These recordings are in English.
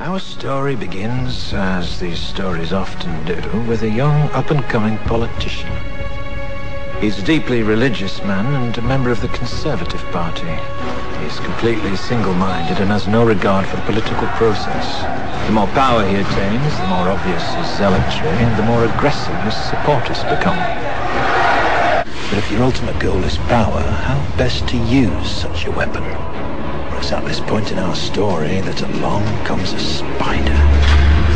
Our story begins, as these stories often do, with a young, up-and-coming politician. He's a deeply religious man and a member of the Conservative Party. He's completely single-minded and has no regard for the political process. The more power he attains, the more obvious his zealotry and the more aggressive his supporters become. But if your ultimate goal is power, how best to use such a weapon? It's at this point in our story that along comes a spider.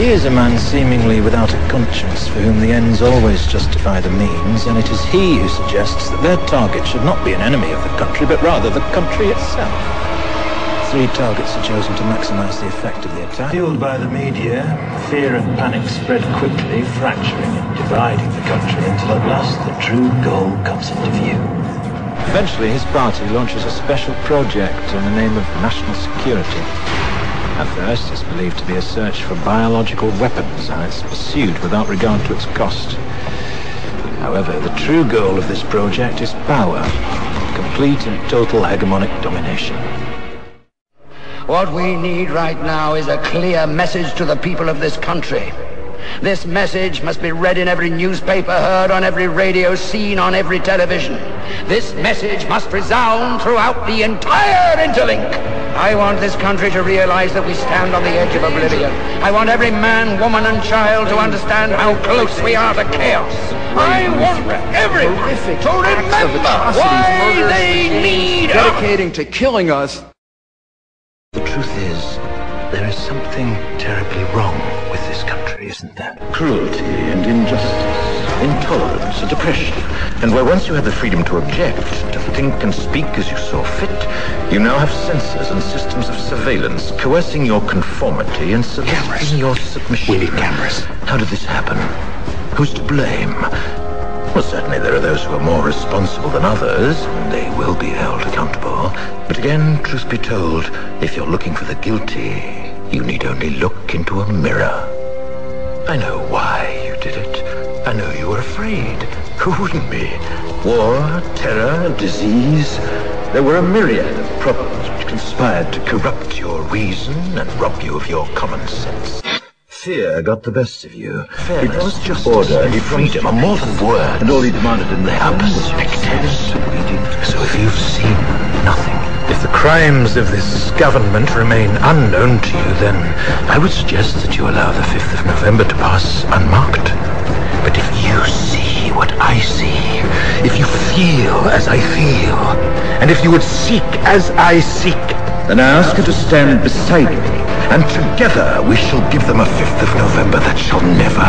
He is a man seemingly without a conscience, for whom the ends always justify the means, and it is he who suggests that their target should not be an enemy of the country, but rather the country itself. 3 targets are chosen to maximize the effect of the attack. Fueled by the media, fear and panic spread quickly, fracturing and dividing the country until at last the true goal comes into view. Eventually, his party launches a special project in the name of national security. At first, it's believed to be a search for biological weapons, and it's pursued without regard to its cost. However, the true goal of this project is power, complete and total hegemonic domination. What we need right now is a clear message to the people of this country. This message must be read in every newspaper, heard on every radio, seen on every television. This message must resound throughout the entire interlink. I want this country to realize that we stand on the edge of oblivion. I want every man, woman, and child to understand how close we are to chaos. I want everyone to remember why they need us. Dedicating to killing us. The truth is, there is something terribly wrong with this country, isn't there? Cruelty and injustice, intolerance and oppression. And where once you had the freedom to object, to think and speak as you saw fit, you now have censors and systems of surveillance coercing your conformity and soliciting your submission. We need cameras. How did this happen? Who's to blame? Well, certainly there are those who are more responsible than others, and they will be held accountable. But again, truth be told, if you're looking for the guilty, you need only look into a mirror. I know why you did it. I know you were afraid. Who wouldn't be? War, terror, disease. There were a myriad of problems which conspired to corrupt your reason and rob you of your common sense. Fear got the best of you. Fairness, he promised just order, he freedom, and more than words. And all he demanded in the end was perspective. So if you've seen nothing, if the crimes of this government remain unknown to you, then I would suggest that you allow the 5th of November to pass unmarked. But if you see what I see, if you feel as I feel, and if you would seek as I seek, then I ask you to stand beside me, and together we shall give them a 5th of November that shall never